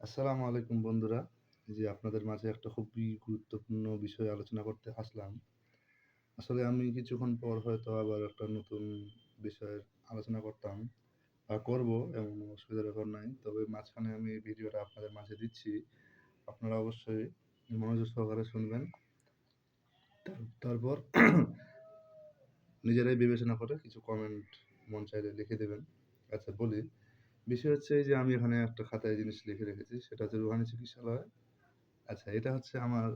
আসসালামু আলাইকুম বন্ধুরা। এই যে আপনাদের মাঝে একটা খুবই গুরুত্বপূর্ণ বিষয় আলোচনা করতে আসলাম। আসলে আমি কিছুক্ষণ পর হয়তো আবার একটা নতুন বিষয়ের আলোচনা করতাম বা করব, এমন অসুবিধার ব্যাপার নাই। তবে মাঝখানে আমি এই ভিডিওটা আপনাদের মাঝে দিচ্ছি। আপনারা অবশ্যই মনোযোগ সহকারে শুনবেন। তারপর নিজেরাই বিবেচনা করে কিছু কমেন্ট মন চাইলে লিখে দেবেন। আচ্ছা বলি, বিষয় হচ্ছে এই যে আমি এখানে একটা খাতায় জিনিস লিখে রেখেছি। সেটা হচ্ছে রুহানি চিকিৎসালয়। আচ্ছা, এটা হচ্ছে আমার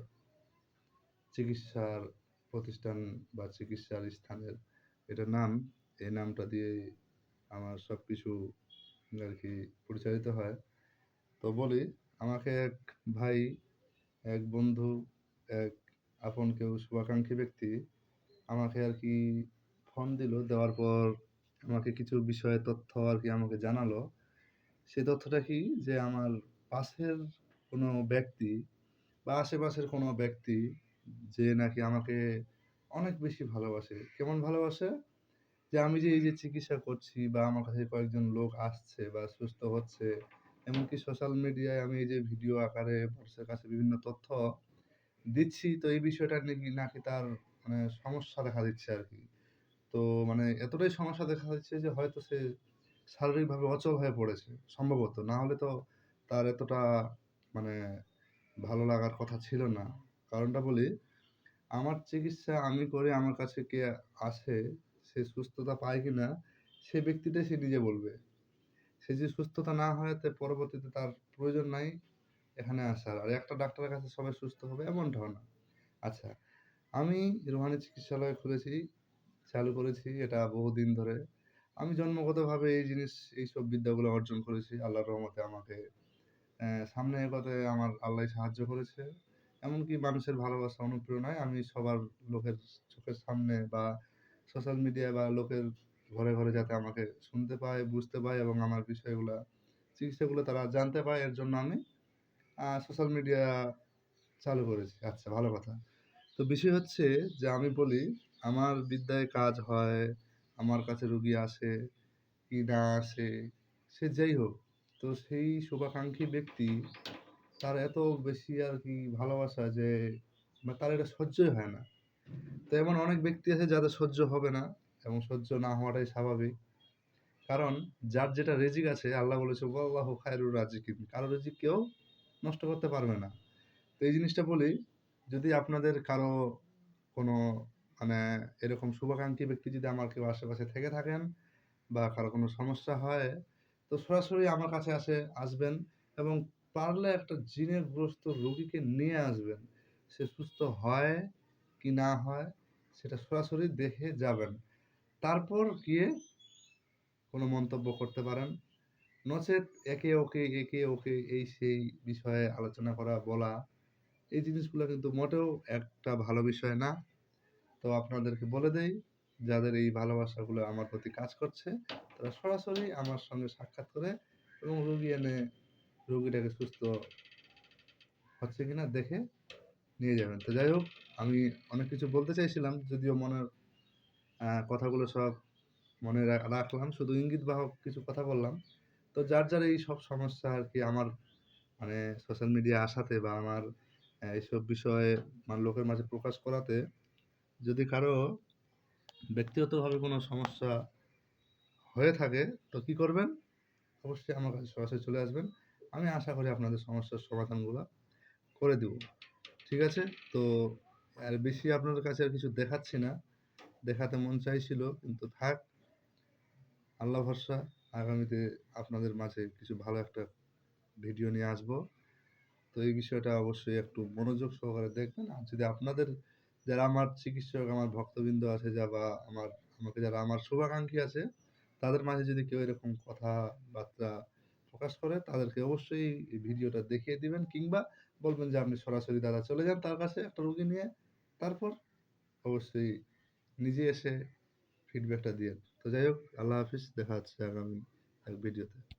চিকিৎসার প্রতিষ্ঠান বা চিকিৎসার স্থানের এটা নাম। এই নামটা দিয়েই আমার সবকিছু আরকি পরিচালিত হয়। তো বলি, আমাকে এক ভাই, এক বন্ধু, এক আপন কেউ শুভাকাঙ্ক্ষী ব্যক্তি আমাকে আরকি ফোন দিল। দেওয়ার পর আমাকে কিছু বিষয়ে তথ্য আরকি আমাকে জানালো। সেই তথ্যটা কি? যে আমার পাশের কোনো ব্যক্তি বা আশেপাশের কোনো ব্যক্তি যে নাকি আমাকে অনেক বেশি ভালোবাসে। কেমন ভালোবাসে? যে আমি যে এই যে চিকিৎসা করছি বা আমার কাছে কয়েকজন লোক আসছে বা সুস্থ হচ্ছে, এমনকি সোশ্যাল মিডিয়ায় আমি এই যে ভিডিও আকারে মানুষের কাছে বিভিন্ন তথ্য দিচ্ছি, তো এই বিষয়টা নাকি তার মানে সমস্যা দেখা দিচ্ছে আরকি। তো মানে এতটাই সমস্যা দেখা যাচ্ছে যে হয়তো সে শারীরিকভাবে অচল হয়ে পড়েছে সম্ভবত। না হলে তো তার এতটা মানে ভালো লাগার কথা ছিল না। কারণটা বলি, আমার চিকিৎসা আমি করে আমার কাছে কে আসে, সে সুস্থতা পায় কিনা সে ব্যক্তিটাই সে নিজে বলবে। সে যদি সুস্থতা না হয় তে পরবর্তীতে তার প্রয়োজন নাই এখানে আসার। আর একটা ডাক্তারের কাছে সবাই সুস্থ হবে এমনটাও না। আচ্ছা, আমি রুহানি চিকিৎসালয় খুলেছি, চালু করেছি এটা বহুদিন ধরে। আমি জন্মগতভাবে এইসব বিদ্যাগুলো অর্জন করেছি। আল্লাহর রহমতে আমাকে সামনে এগোতে আমার আল্লাহই সাহায্য করেছে। এমনকি মানুষের ভালোবাসা, অনুপ্রেরণায় আমি সবার লোকের চোখের সামনে বা সোশ্যাল মিডিয়ায় বা লোকের ঘরে, ঘরে যাতে আমাকে শুনতে পায়, বুঝতে পায় এবং আমার বিষয়গুলা, চিকিৎসাগুলো তারা জানতে পায়, এর জন্য আমি সোশ্যাল মিডিয়া চালু করেছি। আচ্ছা, ভালো কথা। তো বিষয় হচ্ছে যে আমি বলি, আমার বিদ্যায় কাজ হয়, আমার কাছে রোগী আসে কি না আসে, সে যেই হোক। তো সেই শুভাকাঙ্ক্ষী ব্যক্তি তার এত বেশি আরকি ভালোবাসা যে তার এটা সহ্যই হয় না। তো এমন অনেক ব্যক্তি আছে যাদের সহ্য হবে না এবং সহ্য না হওয়াটাই স্বাভাবিক। কারণ যার যেটা রিজিক আছে আল্লাহ বলেছে, "ওয়াল্লাহু খায়রুর রাজিকিন।" কারো রিজিক কেউ নষ্ট করতে পারবে না। তো এই জিনিসটা বলি, যদি আপনাদের কারো কোনো মানে এরকম শুভাকাঙ্ক্ষী ব্যক্তি যদি আমার কেউ আশেপাশে থেকে থাকেন বা কারো কোনো সমস্যা হয়, তো সরাসরি আমার কাছে আসবেন এবং পারলে একটা জিনেগ্রস্ত রোগীকে নিয়ে আসবেন। সে সুস্থ হয় কি না হয় সেটা সরাসরি দেখে যাবেন। তারপর গিয়ে কোনো মন্তব্য করতে পারেন। নচেৎ একে ওকে এই সেই বিষয়ে আলোচনা করা, বলা, এই জিনিসগুলা কিন্তু মোটেও একটা ভালো বিষয় না। তো আপনাদেরকে বলে দেই, যাদের এই ভালোবাসাগুলো আমার প্রতি কাজ করছে, তারা সরাসরি আমার সঙ্গে সাক্ষাৎ করে এবং রোগী এনে রোগীটাকে সুস্থ হচ্ছে কিনা দেখে নিয়ে যাবেন। তো যাই হোক, আমি অনেক কিছু বলতে চাইছিলাম, যদিও মনের কথাগুলো সব মনে রাখলাম। শুধু ইঙ্গিতবাহক কিছু কথা বললাম। তো যার এইসব সমস্যা আরকি আমার মানে সোশ্যাল মিডিয়ায় আসাতে বা আমার এইসব বিষয়ে লোকের মাঝে প্রকাশ করাতে যদি কারো ব্যক্তিগতভাবে কোনো সমস্যা হয়ে থাকে, তো কি করবেন? অবশ্যই আমার কাছে সরাসরি চলে আসবেন। আমি আশা করি আপনাদের সমস্যার সমাধানগুলা করে দিব। ঠিক আছে? তো আর বেশি আপনাদের কাছে আর কিছু দেখাচ্ছি না। দেখাতে মন চাইছিল কিন্তু থাক, আল্লাহ ভরসা। আগামীতে আপনাদের মাঝে কিছু ভালো একটা ভিডিও নিয়ে আসবো। তো এই বিষয়টা অবশ্যই একটু মনোযোগ সহকারে দেখবেন। আর যদি আপনাদের যারা আমার চিকিৎসক, আমার ভক্তবৃন্দ আছে বা আমাকে যারা আমার শুভাকাঙ্ক্ষী আছে, তাদের মাঝে যদি কেউ এরকম কথাবার্তা প্রকাশ করে, তাদেরকে অবশ্যই এই ভিডিওটা দেখিয়ে দিবেন কিংবা বলবেন যে, "আপনি সরাসরি দাদা চলে যান তার কাছে একটা রোগী নিয়ে। তারপর অবশ্যই নিজে এসে ফিডব্যাকটা দিয়েন।" তো যাই হোক, আল্লাহ হাফিজ। দেখা হচ্ছে আগামী এক ভিডিওতে।